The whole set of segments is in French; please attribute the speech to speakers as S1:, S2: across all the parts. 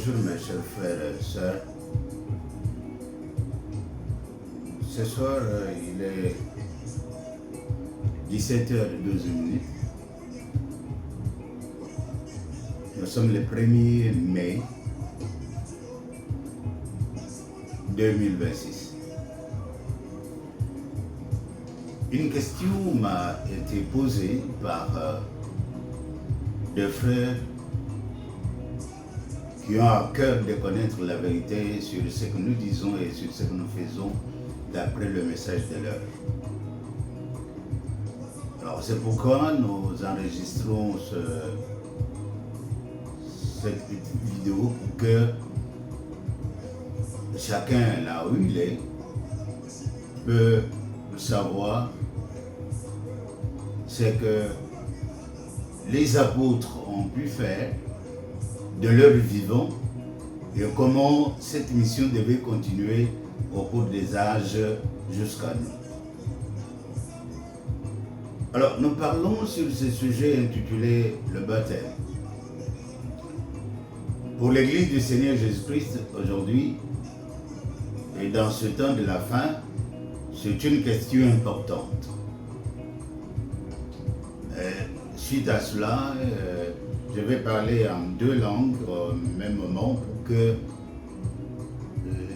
S1: Bonjour mes chers frères et sœurs. Ce soir, il est 17h12. Nous sommes le 1er mai 2026. Une question m'a été posée par deux frères qui ont à cœur de connaître la vérité sur ce que nous disons et sur ce que nous faisons d'après le message de l'heure. Alors c'est pourquoi nous enregistrons cette petite vidéo pour que chacun là où il est peut savoir ce que les apôtres ont pu faire de leur vivant et comment cette mission devait continuer au cours des âges jusqu'à nous. Alors, nous parlons sur ce sujet intitulé le baptême. Pour l'Église du Seigneur Jésus-Christ aujourd'hui et dans ce temps de la fin, c'est une question importante. Suite à cela, je vais parler en deux langues au même moment pour que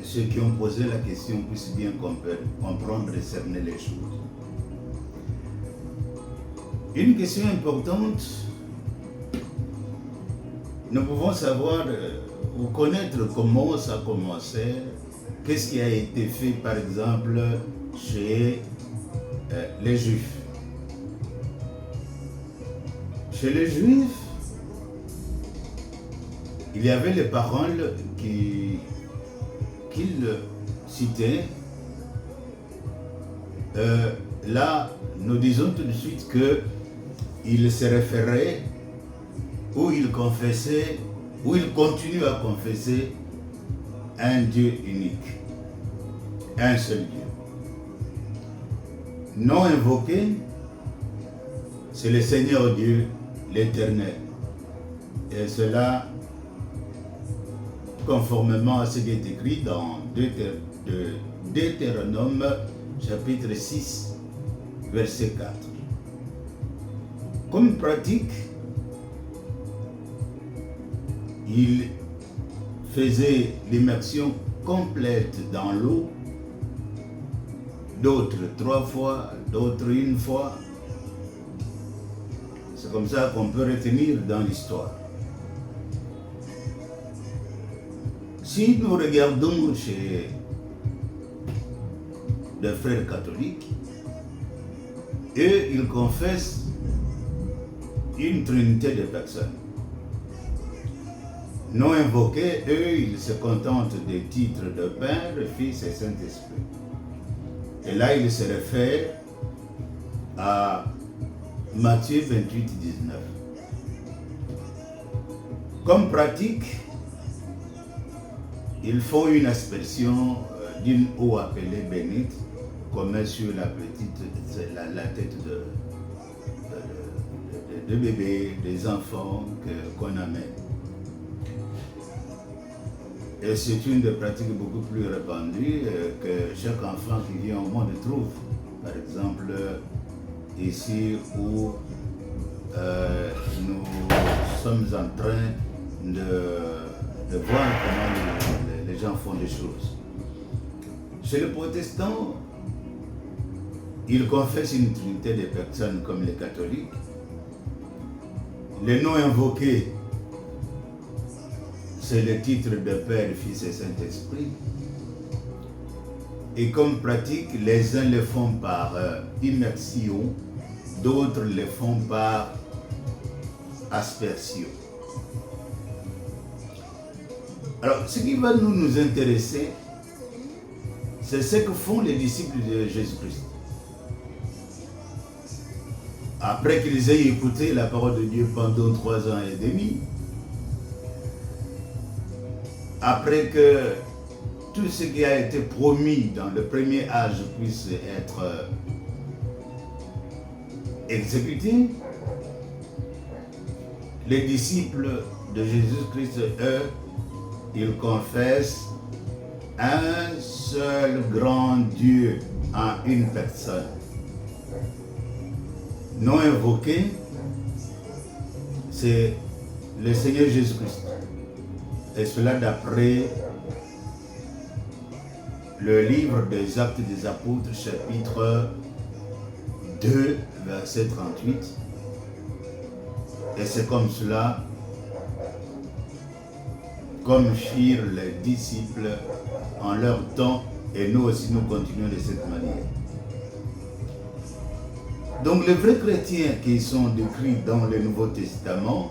S1: ceux qui ont posé la question puissent bien comprendre et cerner les choses. Une question importante, nous pouvons savoir ou connaître comment ça a commencé, qu'est-ce qui a été fait par exemple chez les Juifs. Chez les Juifs, il y avait les paroles qu'ils citaient. Là, nous disons tout de suite qu'ils se référaient ou ils confessaient, ou ils continuent à confesser un Dieu unique, un seul Dieu. Non invoqué, c'est le Seigneur Dieu, l'Éternel. Et cela, conformément à ce qui est écrit dans Deutéronome chapitre 6, verset 4. Comme pratique, il faisait l'immersion complète dans l'eau, d'autres 3 fois, d'autres 1 fois. C'est comme ça qu'on peut retenir dans l'histoire. Si nous regardons chez les frères catholiques, eux, ils confessent une trinité de personnes. Non invoqués, eux, ils se contentent des titres de Père, Fils et Saint-Esprit. Et là, ils se réfèrent à Matthieu 28, 19. Comme pratique, ils font une aspersion d'une eau appelée bénite, qu'on met sur la tête de bébés, des enfants qu'on amène. Et c'est une des pratiques beaucoup plus répandues que chaque enfant qui vient au monde trouve. Par exemple, ici où nous sommes en train de voir comment les gens font des choses. Chez les protestants, ils confessent une trinité de personnes comme les catholiques. Les noms invoqués, c'est le titre de Père, Fils et Saint-Esprit. Et comme pratique, les uns le font par immersion, d'autres le font par aspersion. Alors, ce qui va nous intéresser, c'est ce que font les disciples de Jésus-Christ. Après qu'ils aient écouté la parole de Dieu pendant 3 ans et demi, après que tout ce qui a été promis dans le premier âge puisse être exécuté, les disciples de Jésus-Christ, eux, ils confessent un seul grand Dieu en une personne. Nom invoqué, c'est le Seigneur Jésus-Christ. Et cela d'après le livre des Actes des Apôtres, chapitre 2, verset 38. Et c'est comme cela, comme firent les disciples en leur temps, et nous aussi nous continuons de cette manière. Donc les vrais chrétiens qui sont décrits dans le Nouveau Testament,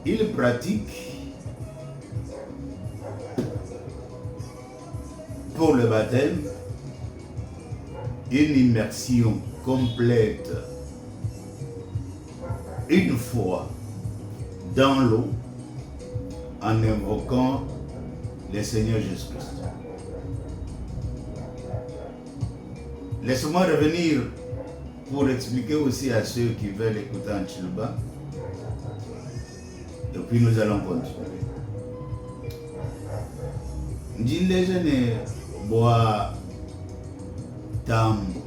S1: ils pratiquent pour le baptême une immersion complète une fois dans l'eau en invoquant le Seigneur Jésus-Christ. Laisse-moi revenir pour expliquer aussi à ceux qui veulent écouter en Chiluba. Et puis nous allons continuer. Ndile jene boa tambo.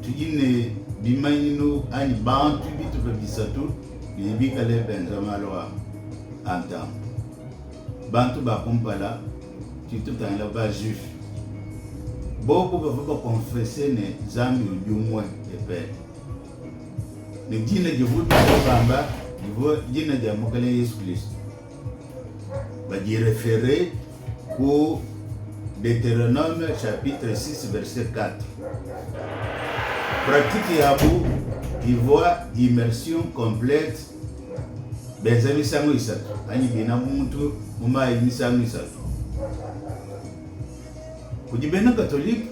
S1: Tujine bimanino ani bantu bitu bisatu bibikale Benjamin loa antam. Bantu ba kumpala tu tanga ba juif. Beaucoup peuvent confesser ne zambi du moins et père. Ne dîne de vous bamba, dîne de Mokale Jésus-Christ. Va dire référer au Deutéronome chapitre 6 verset 4. Pratique Yabou, il voit immersion complète. Benzami Sango Isato. Ani bina muntu, muma ini Sango Isato. Kudibena catholique,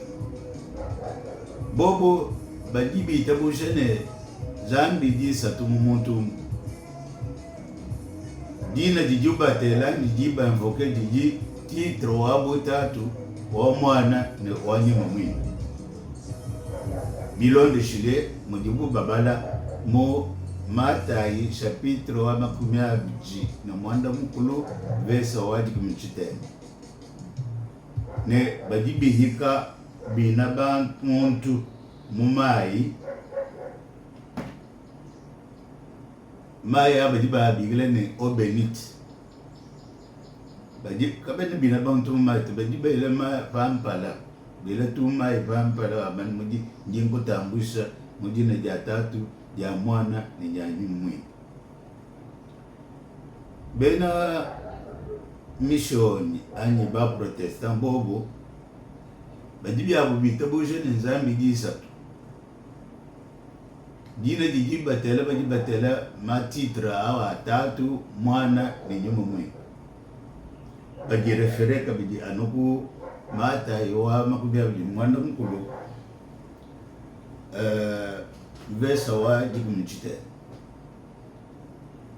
S1: Bobo Badibi Tabouchene, Zambi di Satumumontum. Dina di Juba Tela, di Jiba invoqué di titre Wabotatu, Wamwana, ne Wanyamamwin. Bilon de Chile, Modibu Babala, Mo Mataï, chapitre Wamakumia Biji, Namwanda Mukulu, Vesa Wadi Kumchiten. Ne badibi hika binaban muntu mumai maya badiba bigile ne obenit badib kabene binaban muntu mumai badiba ile ma pampala bila tu mai pampala aban mudi njingo tambusha mudi na jatatu ya mwana ni ya nyumwi bena mission ani ba protestant bobo badibi abo bitaboje nzambi disatu dina di batela ma titre awa tatu mwana ni nyumwe badi refere ka bidi anoku mata yowa makubya bidi mwana mkulu vesa wa dikumchite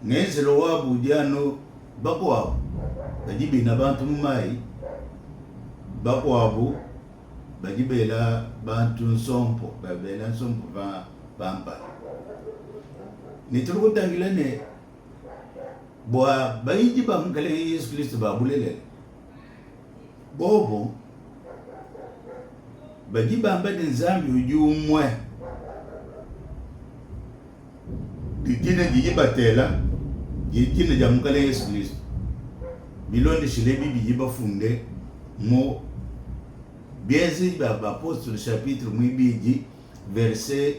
S1: nezelo wa budiano bakwa badibi na bantu mai bakwabu badibela bantu nsompo babela nsompo bamba nitruko tangilane boa baiji bamkale Yesu Kristo babulele bobo badiba mbade nzambi ujumwe dikine dijibatela dikine jamkale Yesu Kristo bilonde shilebi bijiba funde mo biezi bapostole chapitre mwibiji verset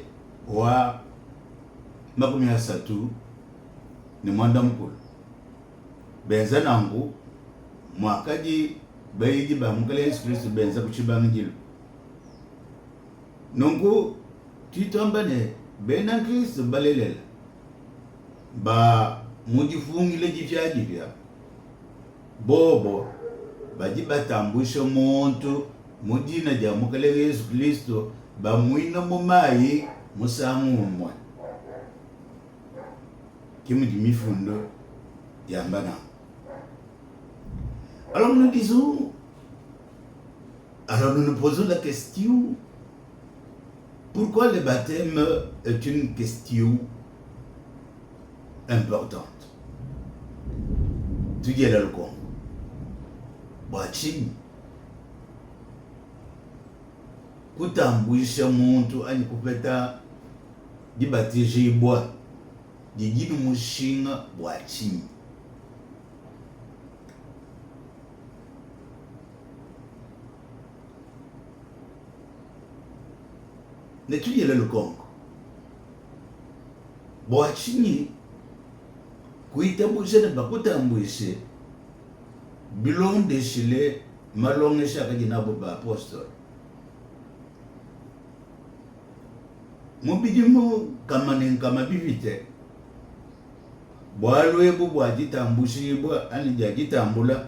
S1: wa makumi asatu ni mwanda mkulu benza nangu mwakaji baiji bamukale Yesu Kristo benza kuchibangilu nungu titombane bena Kristo balelela ba mujifungile jifyajivya bobo bajibatambusha muntu mudina ja mukale Yesu Kristo bamwina mumayi musamumwa kimudi mifundo yambana. Alors nous disons, alors nous nous posons la question, pourquoi le baptême est une question importante. Tugela le Congo. Bwachini. Kutambwisha muntu ani kupeta dibatije ibwa. Digini mushinga bwachini. Netugela le Congo. Bwachini kuitambwisha na bakutambwishe bilonde shile malonge shaka jinabo ba apostol. Mubidimu kama bivite. Bwalwebu bwajitambushi bwa ani jajitambula.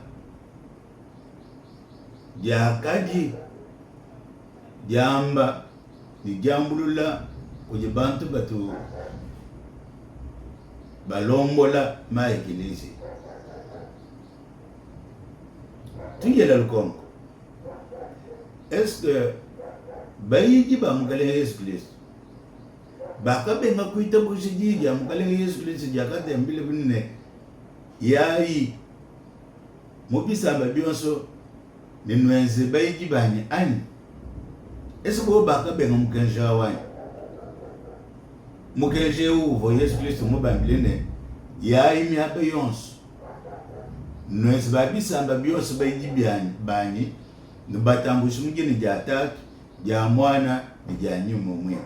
S1: Jakaji jamba ni jambulula kujibantu batu balombola maekilisi. Tuyela le Congo. Est-ce que bayiji ba mukale Yesu Kristo bakabenga kuita bushiji ya mukale Yesu Kristo jakate mbile binne yayi mubisamba byonso ninwenze bayiji banye ani. Est-ce que bakabenga mukenja wani mukenje uvo Yesu Kristo mubambilene yayi miabe yonso nwenze babisamba byonso bayiji banye nibatambushi mugeni jatatu ja mwana ja nyuma mwe.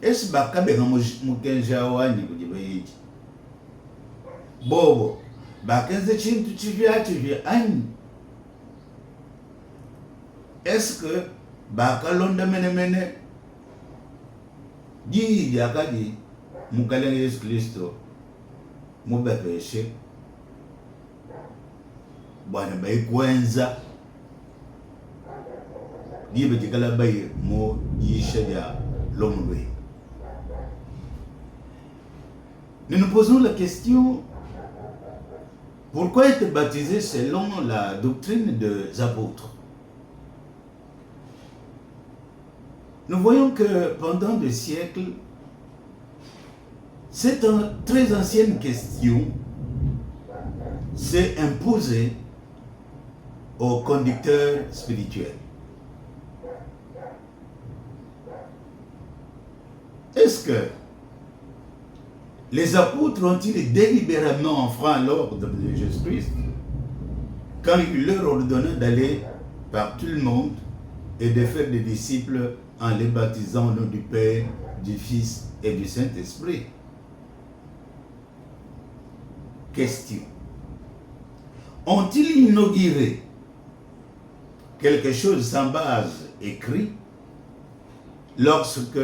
S1: Esi bakabenga mukenja wani kujiba yiji bobo bakenze chintu chivya ani. Est-ce que bakalonda mene di yakadi mukale Yesu Kristo mubepeshe bwana baikwenza dibe jikala bayi mo yisha ya l'homme. Nous nous posons la question, pourquoi être baptisé selon la doctrine des apôtres? Nous voyons que pendant des siècles, cette très ancienne question s'est imposée aux conducteurs spirituels. Est-ce que les apôtres ont-ils délibérément enfreint l'ordre de Jésus-Christ quand il leur ordonnait d'aller par tout le monde et de faire des disciples en les baptisant au nom du Père, du Fils et du Saint-Esprit? Question. Ont-ils inauguré quelque chose sans base écrite lorsque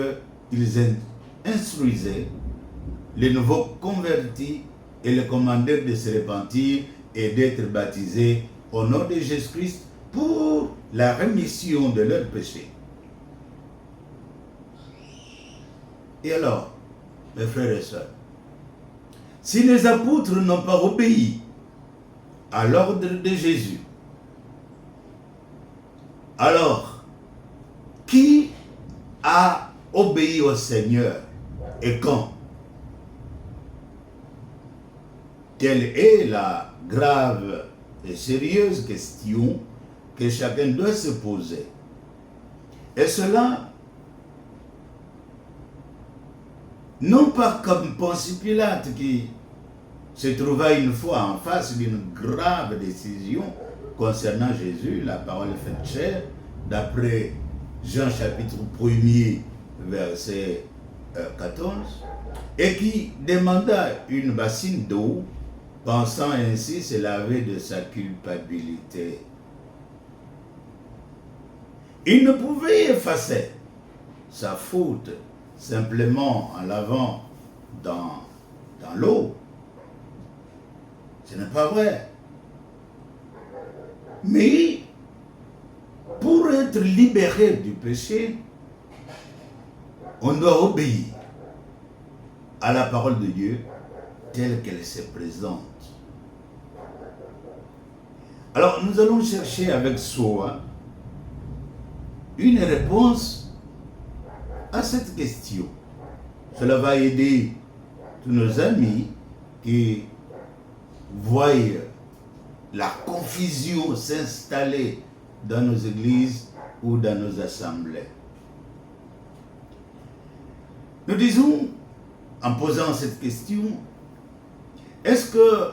S1: ils instruisaient les nouveaux convertis et les commandèrent de se repentir et d'être baptisés au nom de Jésus-Christ pour la rémission de leurs péchés? Et alors, mes frères et sœurs, si les apôtres n'ont pas obéi à l'ordre de Jésus, alors, qui a obéi au Seigneur et quand? Telle est la grave et sérieuse question que chacun doit se poser. Et cela, non pas comme Ponce Pilate qui se trouva une fois en face d'une grave décision concernant Jésus, la parole faite chair, d'après Jean chapitre 1er, verset 14, et qui demanda une bassine d'eau, pensant ainsi se laver de sa culpabilité. Il ne pouvait effacer sa faute simplement en lavant dans l'eau. Ce n'est pas vrai. Mais pour être libéré du péché, on doit obéir à la parole de Dieu telle qu'elle se présente. Alors nous allons chercher avec soi une réponse à cette question. Cela va aider tous nos amis qui voient la confusion s'installer dans nos églises ou dans nos assemblées. Nous disons, en posant cette question, est-ce que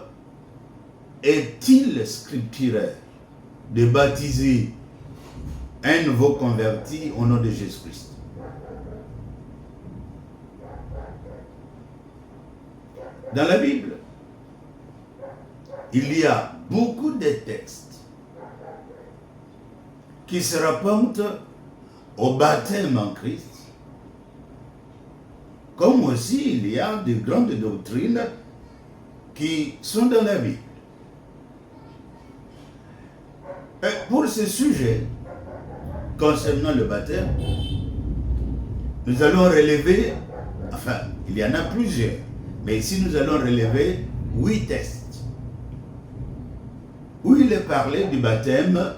S1: est-il scripturaire de baptiser un nouveau converti au nom de Jésus-Christ? Dans la Bible, il y a beaucoup de textes qui se rapportent au baptême en Christ, comme aussi il y a de grandes doctrines qui sont dans la Bible. Et pour ce sujet, concernant le baptême, nous allons relever, enfin, il y en a plusieurs, mais ici nous allons relever 8 textes, où il est parlé du baptême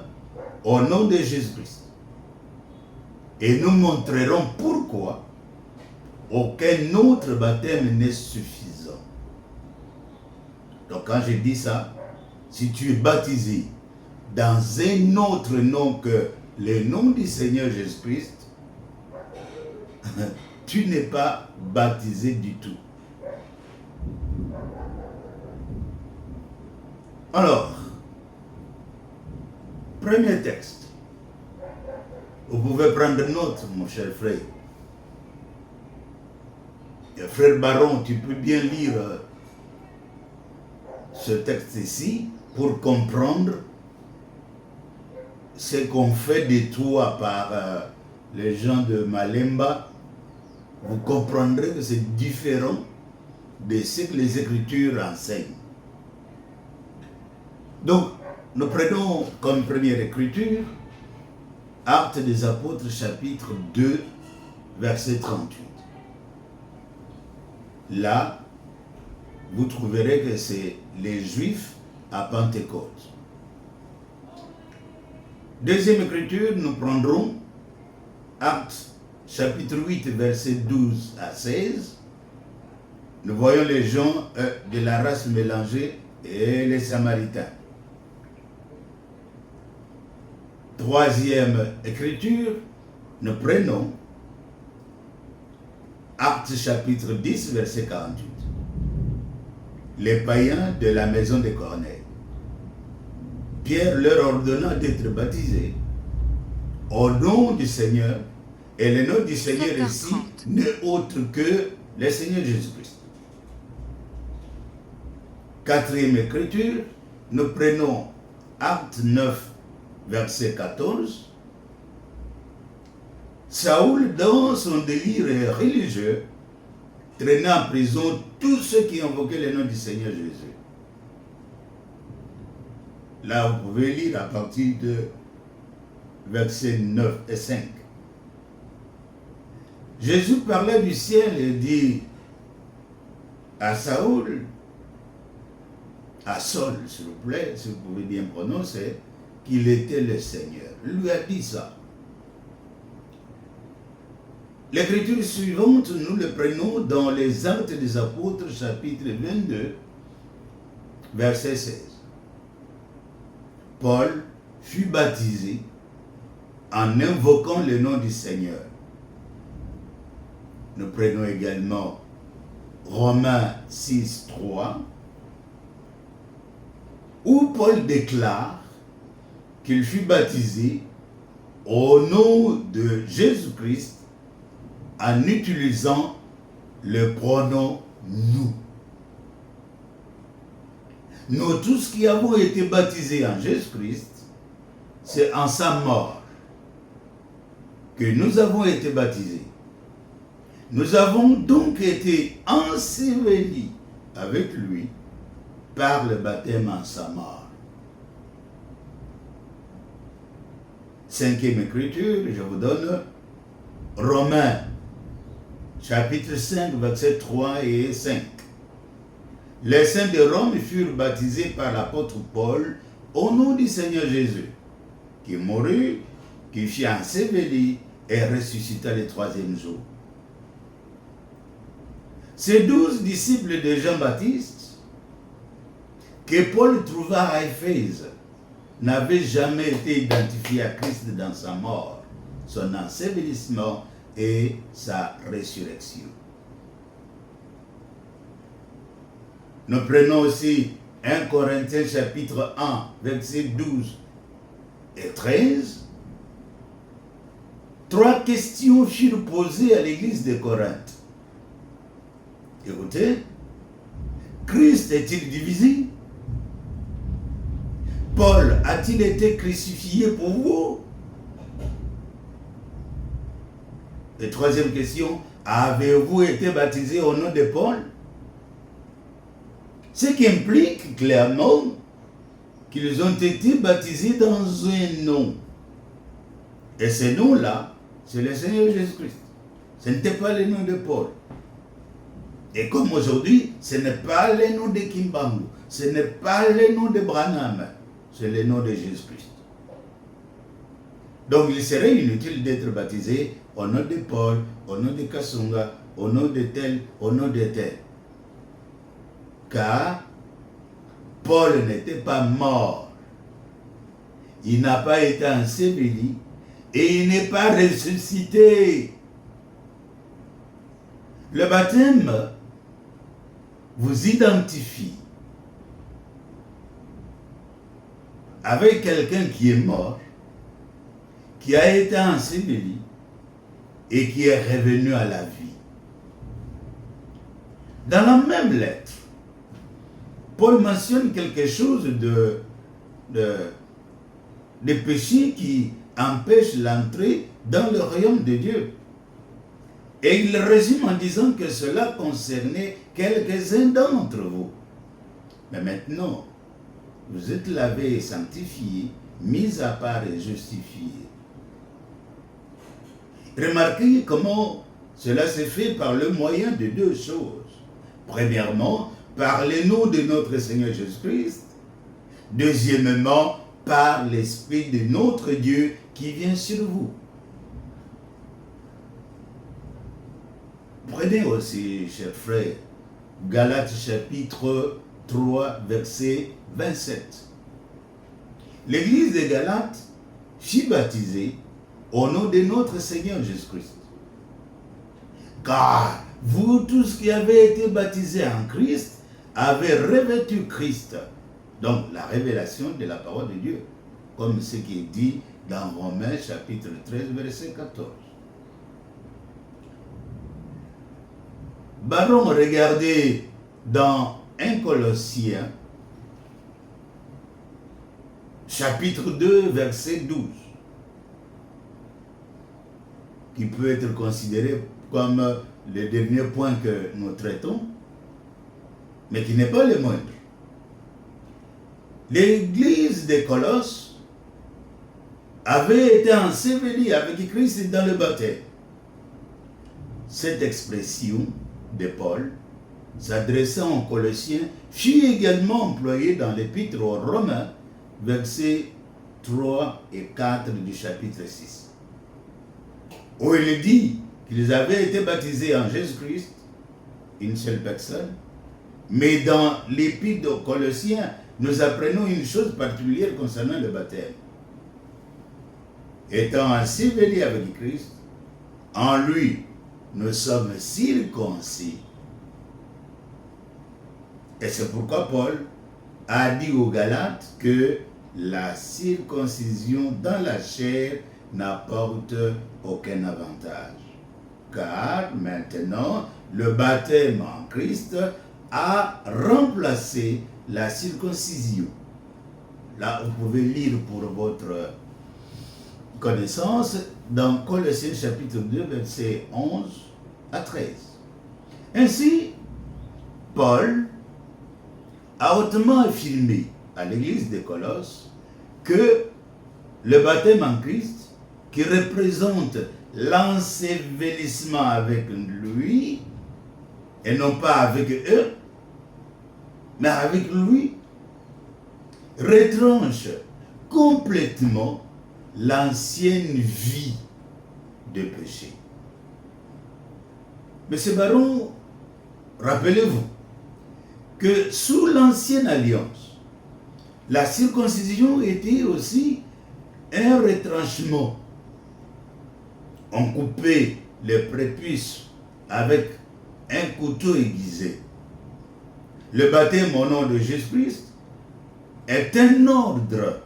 S1: au nom de Jésus-Christ. Et nous montrerons pourquoi aucun autre baptême n'est suffisant. Donc quand je dis ça, si tu es baptisé dans un autre nom que le nom du Seigneur Jésus-Christ, tu n'es pas baptisé du tout. Alors, premier texte. Vous pouvez prendre note, mon cher frère. Et frère Baron, tu peux bien lire ce texte ici pour comprendre ce qu'on fait de toi par les gens de Malemba. Vous comprendrez que c'est différent de ce que les Écritures enseignent. Donc, nous prenons comme première écriture Actes des Apôtres, chapitre 2, verset 38. Là, vous trouverez que c'est les Juifs à Pentecôte. Deuxième écriture, nous prendrons Actes, chapitre 8, verset 12 à 16. Nous voyons les gens de la race mélangée et les Samaritains. Troisième écriture, nous prenons Actes chapitre 10, verset 48. Les païens de la maison de Corneille. Pierre leur ordonna d'être baptisés au nom du Seigneur, et le nom du Seigneur ici n'est autre que le Seigneur Jésus-Christ. Quatrième écriture, nous prenons Actes 9, verset 14. Saoul, dans son délire religieux, traînait en prison tous ceux qui invoquaient le nom du Seigneur Jésus. Là, vous pouvez lire à partir de versets 9 et 5. Jésus parlait du ciel et dit à Saoul, à Saul, s'il vous plaît, si vous pouvez bien prononcer, qu'il était le Seigneur. Il lui a dit ça. L'écriture suivante, nous le prenons dans les Actes des Apôtres, chapitre 22, verset 16. Paul fut baptisé en invoquant le nom du Seigneur. Nous prenons également Romains 6, 3, où Paul déclare qu'il fut baptisé au nom de Jésus-Christ en utilisant le pronom nous. Nous tous qui avons été baptisés en Jésus-Christ, c'est en sa mort que nous avons été baptisés. Nous avons donc été ensevelis avec lui par le baptême en sa mort. Cinquième écriture, je vous donne Romains, chapitre 5, versets 3 et 5. Les saints de Rome furent baptisés par l'apôtre Paul au nom du Seigneur Jésus, qui mourut, qui fut enseveli et ressuscita le troisième jour. Ces 12 disciples de Jean-Baptiste que Paul trouva à Éphèse n'avaient jamais été identifiés à Christ dans sa mort, son ensevelissement et sa résurrection. Nous prenons aussi 1 Corinthiens chapitre 1, versets 12 et 13. 3 questions furent posées à l'église de Corinthe. Écoutez, Christ est-il divisé? Paul a-t-il été crucifié pour vous? Et 3e question, avez-vous été baptisé au nom de Paul? Ce qui implique clairement qu'ils ont été baptisés dans un nom. Et ce nom-là, c'est le Seigneur Jésus-Christ. Ce n'était pas le nom de Paul. Et comme aujourd'hui, ce n'est pas le nom de Kimbangu, ce n'est pas le nom de Branham, c'est le nom de Jésus-Christ. Donc il serait inutile d'être baptisé au nom de Paul, au nom de Kassunga, au nom de tel, au nom de tel. Car Paul n'était pas mort. Il n'a pas été enseveli et il n'est pas ressuscité. Le baptême vous identifie avec quelqu'un qui est mort, qui a été enseveli et qui est revenu à la vie. Dans la même lettre, Paul mentionne quelque chose de péché qui empêche l'entrée dans le royaume de Dieu. Et il résume en disant que cela concernait quelques-uns d'entre vous. Mais maintenant, vous êtes lavés et sanctifiés, mis à part et justifiés. Remarquez comment cela s'est fait par le moyen de 2 choses. Premièrement, par le nom de notre Seigneur Jésus-Christ. Deuxièmement, par l'Esprit de notre Dieu qui vient sur vous. Prenez aussi, chers frères, Galates chapitre 3, verset 27. L'église de Galates fut baptisée au nom de notre Seigneur Jésus-Christ. Car vous tous qui avez été baptisés en Christ, avez revêtu Christ. Donc la révélation de la parole de Dieu, comme ce qui est dit dans Romains chapitre 13, verset 14. Baron, regardez dans 1 Colossiens chapitre 2, verset 12, qui peut être considéré comme le dernier point que nous traitons, mais qui n'est pas le moindre. L'église de Colosse avait été ensevelie avec Christ dans le baptême. Cette expression de Paul, s'adressant aux Colossiens, fut également employée dans l'épître aux Romains, versets 3 et 4 du chapitre 6, où il dit qu'ils avaient été baptisés en Jésus-Christ, une seule personne. Mais dans l'épître aux Colossiens, nous apprenons une chose particulière concernant le baptême. Étant ensevelis avec Christ, en lui, nous sommes circoncis. Et c'est pourquoi Paul a dit aux Galates que la circoncision dans la chair n'apporte aucun avantage. Car maintenant, le baptême en Christ a remplacé la circoncision. Là, vous pouvez lire pour votre connaissance dans Colossiens chapitre 2, versets 11 à 13. Ainsi, Paul a hautement affirmé à l'église de Colosse que le baptême en Christ, qui représente l'ensevelissement avec lui, et non pas avec eux, mais avec lui, retranche complètement l'ancienne vie de péché. M. Baron rappelez-vous que sous l'ancienne alliance, la circoncision était aussi un retranchement. On coupait les prépuces avec un couteau aiguisé. Le baptême au nom de Jésus-Christ est un ordre.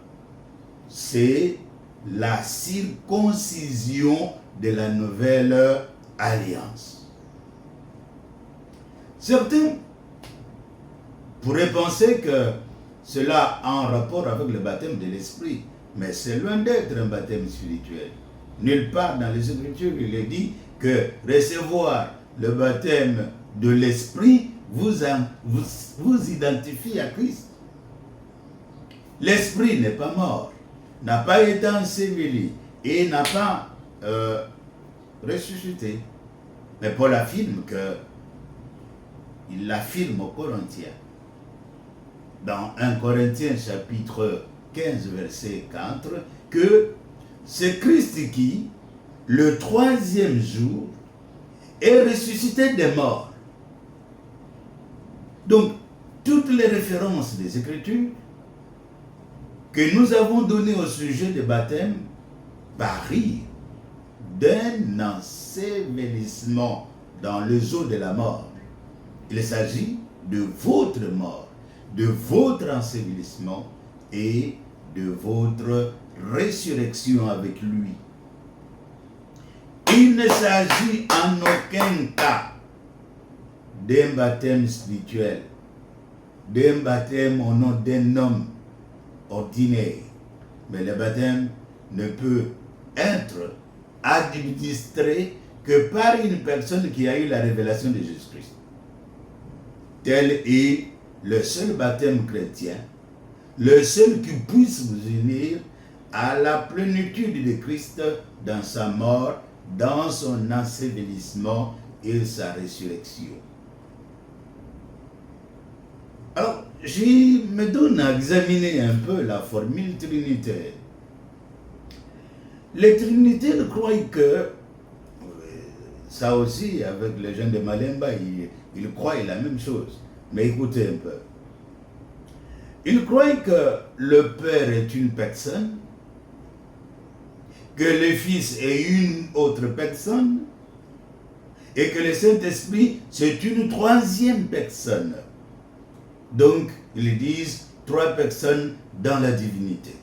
S1: C'est la circoncision de la nouvelle alliance. Certains pourraient penser que cela a un rapport avec le baptême de l'Esprit, mais c'est loin d'être un baptême spirituel. Nulle part dans les Écritures il est dit que recevoir le baptême de l'Esprit vous identifie à Christ. L'Esprit n'est pas mort, n'a pas été enseveli et n'a pas ressuscité. Mais Paul affirme que, il l'affirme aux Corinthiens, dans 1 Corinthiens chapitre 15 verset 4, que c'est Christ qui, le troisième jour, est ressuscité des morts. Donc, toutes les références des Écritures que nous avons données au sujet du baptême parient d'un ensevelissement dans les eaux de la mort. Il s'agit de votre mort, de votre ensevelissement et de votre résurrection avec lui. Il ne s'agit en aucun cas d'un baptême spirituel, d'un baptême au nom d'un homme ordinaire. Mais le baptême ne peut être administré que par une personne qui a eu la révélation de Jésus-Christ. Tel est le seul baptême chrétien, le seul qui puisse vous unir à la plénitude de Christ dans sa mort, dans son ensevelissement et sa résurrection. Alors, je me donne à examiner un peu la formule trinitaire. Les trinitaires croient que, ça aussi, avec les gens de Malemba, ils croient la même chose. Mais écoutez un peu. Ils croient que le Père est une personne, que le Fils est une autre personne, et que le Saint-Esprit, c'est une troisième personne. Donc, ils disent trois personnes dans la divinité.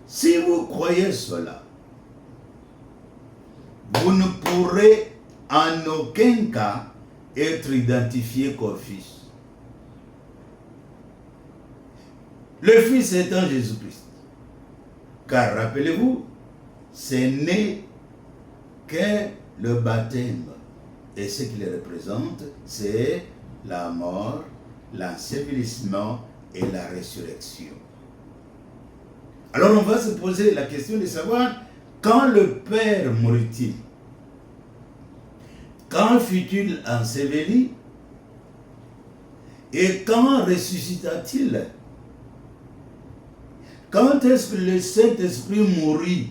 S1: Si vous croyez cela, vous ne pourrez en aucun cas être identifié qu'au Fils. Le Fils étant Jésus-Christ. Car rappelez-vous, ce n'est que le baptême. Et ce qu'il représente, c'est la mort, l'ensevelissement et la résurrection. Alors on va se poser la question de savoir, quand le Père mourut-il? Quand fut-il enseveli? Et quand ressuscita-t-il? Quand est-ce que le Saint-Esprit mourut?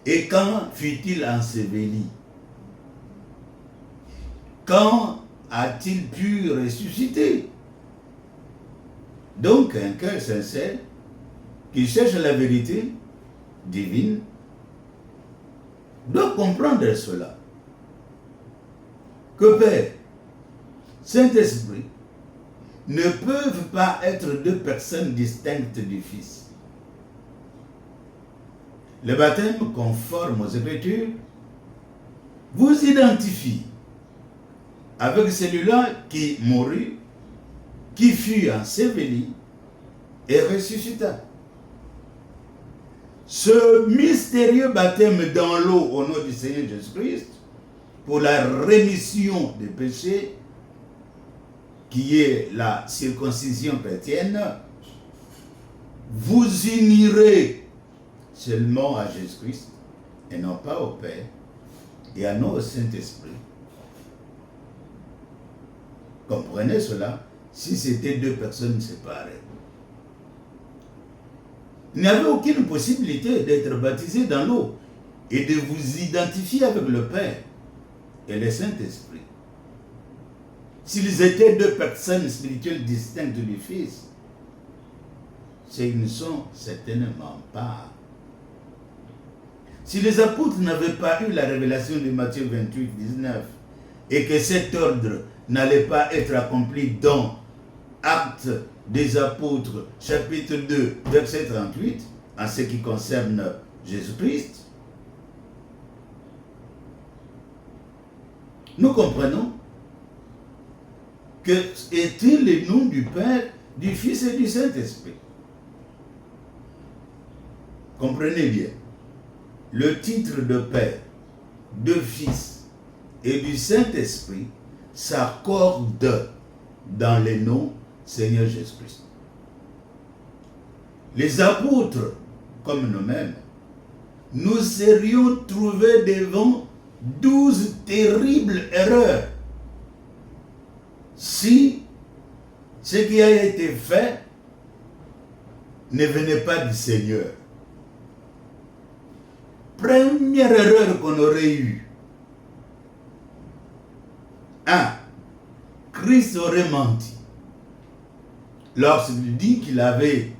S1: Et quand fut-il enseveli? Quand a-t-il pu ressusciter? Donc, un cœur sincère qui cherche la vérité divine doit comprendre cela. Que Père, Saint-Esprit ne peuvent pas être deux personnes distinctes du Fils. Le baptême conforme aux Écritures vous identifie avec celui-là qui mourut, qui fut enseveli et ressuscita. Ce mystérieux baptême dans l'eau au nom du Seigneur Jésus-Christ, pour la rémission des péchés, qui est la circoncision chrétienne, vous unirez seulement à Jésus-Christ et non pas au Père et à non au Saint-Esprit. Comprenez cela si c'était deux personnes séparées. Il n'y avait aucune possibilité d'être baptisé dans l'eau et de vous identifier avec le Père et le Saint-Esprit. S'ils étaient deux personnes spirituelles distinctes du Fils, ils ne sont certainement pas. Si les apôtres n'avaient pas eu la révélation de Matthieu 28, 19, et que cet ordre n'allait pas être accompli dans Actes des Apôtres, chapitre 2, verset 38, en ce qui concerne Jésus-Christ, nous comprenons que était le nom du Père, du Fils et du Saint-Esprit. Comprenez bien, le titre de Père, de Fils et du Saint-Esprit s'accordent dans les noms Seigneur Jésus-Christ. Les apôtres, comme nous-mêmes, nous serions trouvés devant 12 terribles erreurs si ce qui a été fait ne venait pas du Seigneur. Première erreur qu'on aurait eue. 1. Christ aurait menti lorsqu'il dit qu'il avait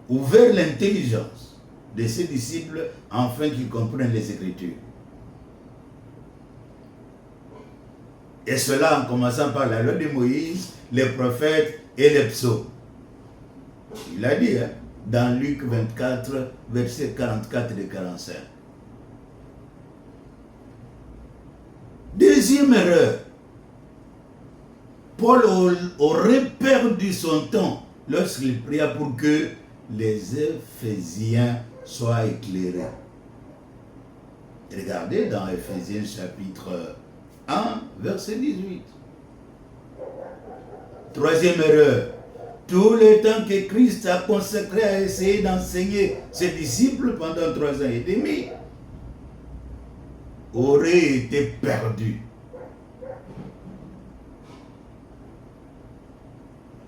S1: ouvert l'intelligence de ses disciples afin qu'ils comprennent les Écritures. Et cela en commençant par la loi de Moïse, les prophètes et les psaumes. Il a dit, dans Luc 24, versets 44 et 45. Deuxième erreur. Paul aurait perdu son temps lorsqu'il pria pour que les Éphésiens soient éclairés. Regardez dans Éphésiens chapitre 1, verset 18. Troisième erreur. Tout le temps que Christ a consacré à essayer d'enseigner ses disciples pendant 3 ans et demi aurait été perdu.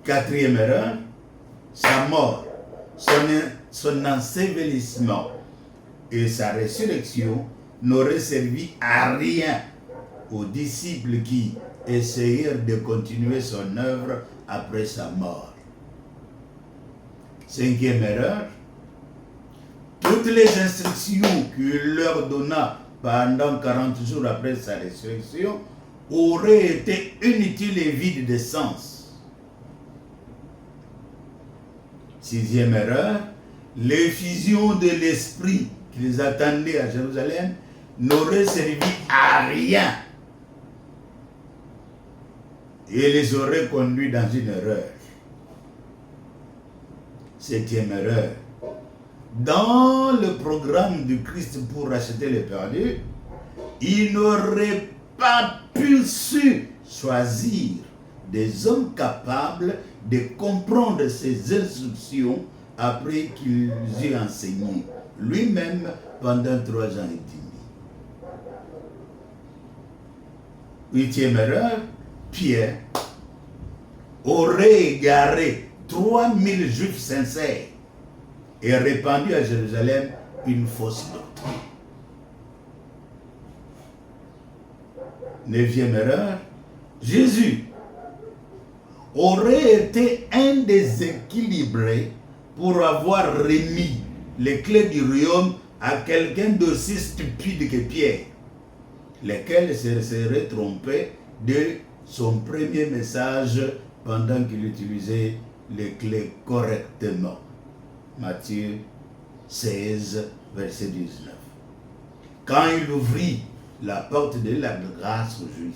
S1: Quatrième erreur, sa mort, son ensevelissement et sa résurrection n'auraient servi à rien aux disciples qui essayèrent de continuer son œuvre après sa mort. Cinquième erreur, toutes les instructions qu'il leur donna pendant 40 jours après sa résurrection auraient été inutiles et vides de sens. Sixième erreur, l'effusion de l'Esprit qu'ils attendaient à Jérusalem n'aurait servi à rien et les aurait conduits dans une erreur. Septième erreur, dans le programme du Christ pour racheter les perdus, il n'aurait pas pu choisir des hommes capables de comprendre ses instructions après qu'il eut enseigné lui-même pendant 3 ans et demi. Huitième erreur, Pierre aurait égaré 3000 juifs sincères et répandu à Jérusalem une fausse doctrine. Neuvième erreur, Jésus aurait été un déséquilibré pour avoir remis les clés du royaume à quelqu'un d'aussi stupide que Pierre, lequel se serait trompé de son premier message pendant qu'il utilisait les clés correctement. Matthieu 16, verset 19. Quand il ouvrit la porte de la grâce aux Juifs,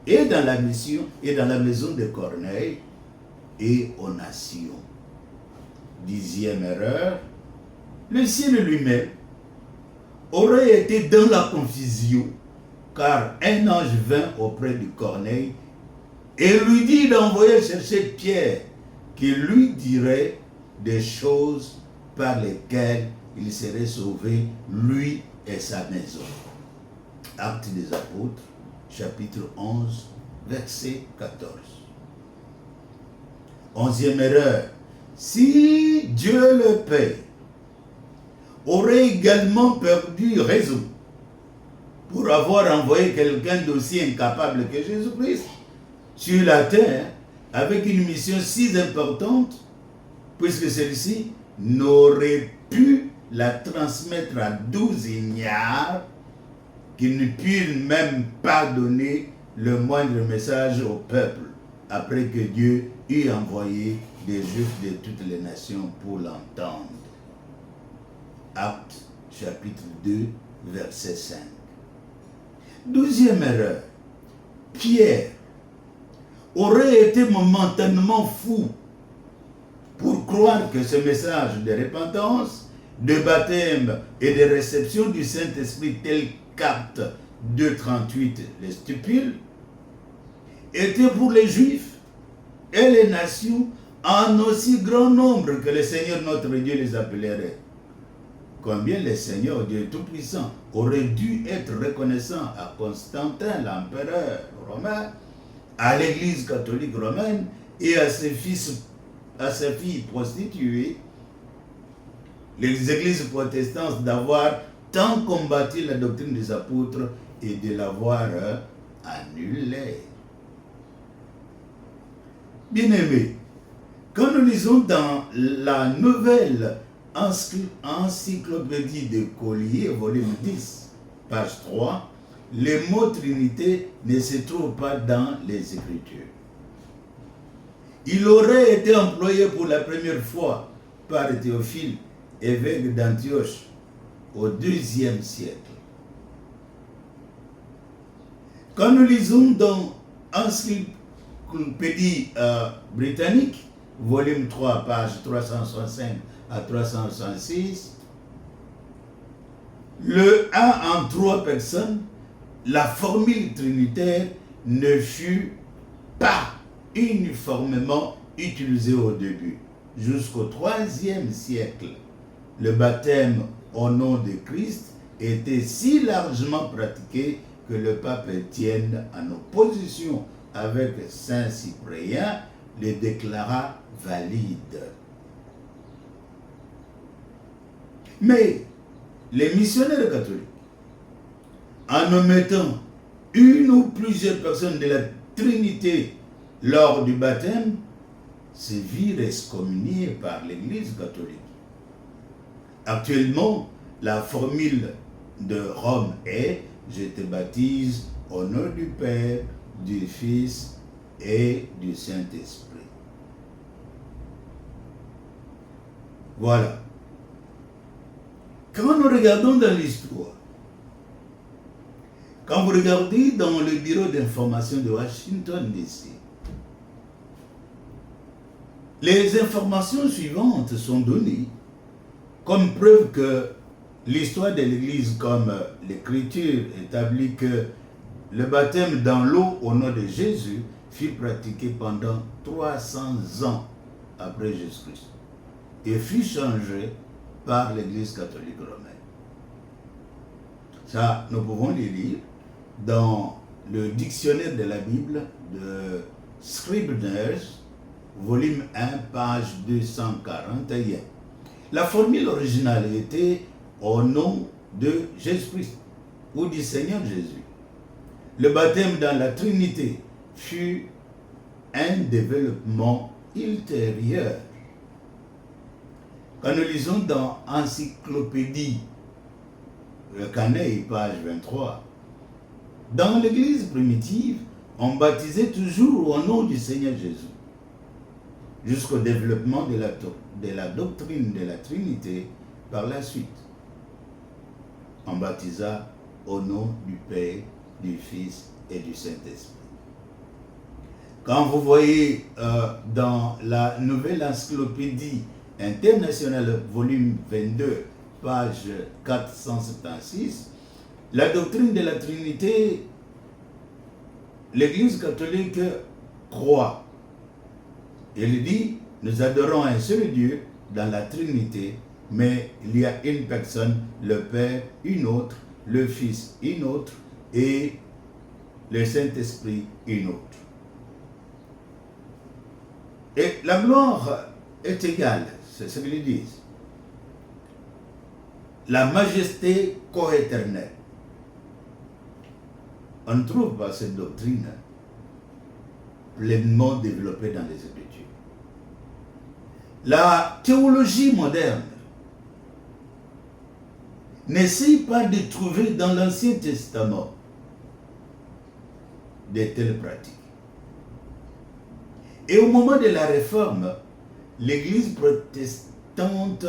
S1: et dans la mission, et dans la maison de Corneille, et aux nations. 10e erreur, le ciel lui-même aurait été dans la confusion, car un ange vint auprès de Corneille et lui dit d'envoyer chercher Pierre, qui lui dirait des choses par lesquelles il serait sauvé, lui et sa maison. Actes des Apôtres, chapitre 11, verset 14. 11e erreur. Si Dieu le Père aurait également perdu raison pour avoir envoyé quelqu'un d'aussi incapable que Jésus-Christ sur la terre, avec une mission si importante, puisque celle-ci n'aurait pu la transmettre à 12 ignares qui ne purent même pas donner le moindre message au peuple, après que Dieu eut envoyé des Juifs de toutes les nations pour l'entendre. Actes chapitre 2, verset 5. 12e erreur. Pierre aurait été momentanément fou pour croire que ce message de repentance, de baptême et de réception du Saint-Esprit tel qu'Acte 2.38 les stipule, était pour les Juifs et les nations en aussi grand nombre que le Seigneur notre Dieu les appellerait. Combien le Seigneur Dieu Tout-Puissant aurait dû être reconnaissant à Constantin, l'empereur romain, à l'Église catholique romaine et à ses filles prostituées, les églises protestantes, d'avoir tant combattu la doctrine des apôtres et de l'avoir annulée. Bien-aimés, quand nous lisons dans la nouvelle encyclopédie de Collier, volume 10, page 3, le mot Trinité ne se trouve pas dans les Écritures. Il aurait été employé pour la première fois par Théophile, évêque d'Antioche, au IIe siècle. Quand nous lisons dans l'encyclopédie britannique, volume 3, page 365 à 366, le 1 en 3 personnes, la formule trinitaire ne fut pas uniformément utilisée au début. Jusqu'au IIIe siècle, le baptême au nom de Christ était si largement pratiqué que le pape Étienne, en opposition avec Saint Cyprien, le déclara valide. Mais les missionnaires catholiques, en omettant une ou plusieurs personnes de la Trinité lors du baptême, se virent excommuniés par l'Église catholique. Actuellement, la formule de Rome est « Je te baptise au nom du Père, du Fils et du Saint-Esprit ». Voilà. Quand nous regardons dans l'histoire, quand vous regardez dans le bureau d'information de Washington DC, les informations suivantes sont données comme preuve que l'histoire de l'Église, comme l'Écriture établit que le baptême dans l'eau au nom de Jésus fut pratiqué pendant 300 ans après Jésus-Christ et fut changé par l'Église catholique romaine. Ça, nous pouvons le lire dans le dictionnaire de la Bible de Scribner's, volume 1, page 241. La formule originale était au nom de Jésus-Christ ou du Seigneur Jésus. Le baptême dans la Trinité fut un développement ultérieur. Quand nous lisons dans Encyclopédie, le Canet, page 23, dans l'Église primitive, on baptisait toujours au nom du Seigneur Jésus, jusqu'au développement de la doctrine de la Trinité par la suite. On baptisa au nom du Père, du Fils et du Saint-Esprit. Quand vous voyez dans la nouvelle encyclopédie internationale, volume 22, page 476, la doctrine de la Trinité, l'Église catholique croit. Il dit, nous adorons un seul Dieu dans la Trinité, mais il y a une personne, le Père, une autre, le Fils, une autre, et le Saint-Esprit, une autre. Et la gloire est égale, c'est ce qu'ils disent. La majesté coéternelle. on ne trouve pas cette doctrine pleinement développée dans les Écritures. La théologie moderne n'essaye pas de trouver dans l'Ancien Testament de telles pratiques. Et au moment de la Réforme, l'Église protestante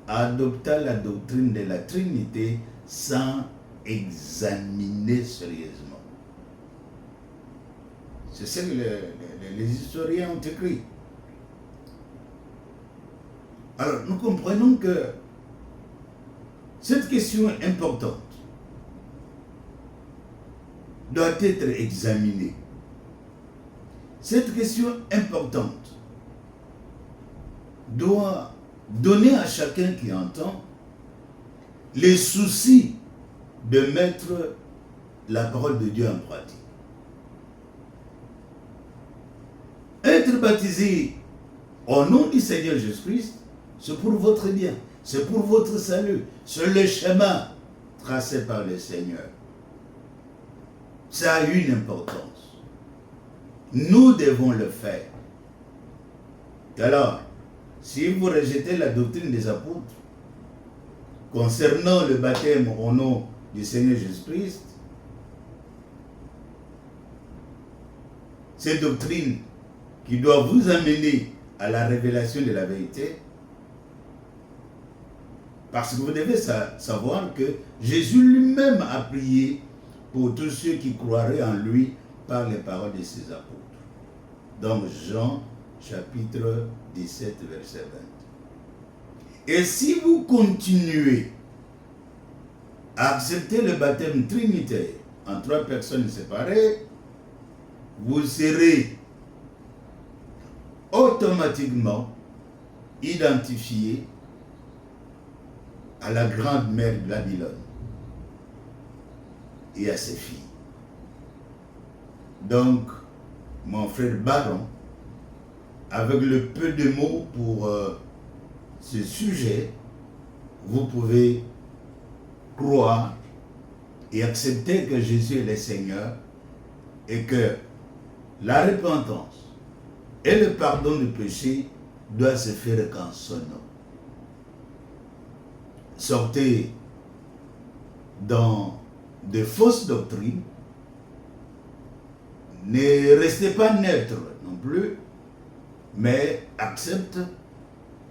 S1: adopta la doctrine de la Trinité sans examiner sérieusement. C'est ce que les historiens ont écrit. Alors, nous comprenons que cette question importante doit être examinée. Cette question importante doit donner à chacun qui entend les soucis de mettre la parole de Dieu en pratique. Être baptisé au nom du Seigneur Jésus-Christ, c'est pour votre bien, c'est pour votre salut, c'est le chemin tracé par le Seigneur. Ça a une importance. Nous devons le faire. Alors, si vous rejetez la doctrine des apôtres concernant le baptême au nom du Seigneur Jésus-Christ, cette doctrine qui doit vous amener à la révélation de la vérité, parce que vous devez savoir que Jésus lui-même a prié pour tous ceux qui croiraient en lui par les paroles de ses apôtres. Donc Jean chapitre 17 verset 20. Et si vous continuez à accepter le baptême trinitaire en 3 personnes séparées, vous serez automatiquement identifié à la grande mère de Babylone et à ses filles. Donc, mon frère Baron, avec le peu de mots pour ce sujet, vous pouvez croire et accepter que Jésus est le Seigneur et que la repentance et le pardon du péché doivent se faire qu'en son nom. Sortez dans de fausses doctrines, ne restez pas neutre non plus, mais accepte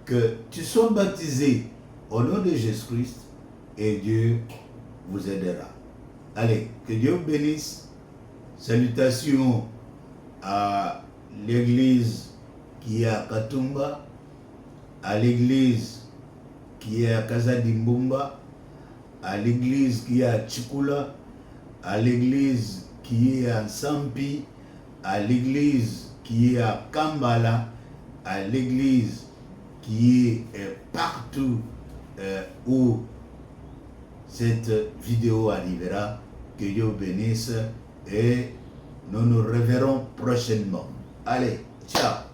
S1: que tu sois baptisé au nom de Jésus-Christ et Dieu vous aidera. Allez, que Dieu bénisse. Salutations à l'église qui est à Katumba, à l'église qui est à Kazadimbumba, à l'église qui est à Chikula, à l'église qui est à Sampi, à l'église qui est à Kambala, à l'église qui est partout où cette vidéo arrivera. Que Dieu bénisse et nous nous reverrons prochainement. Allez, ciao!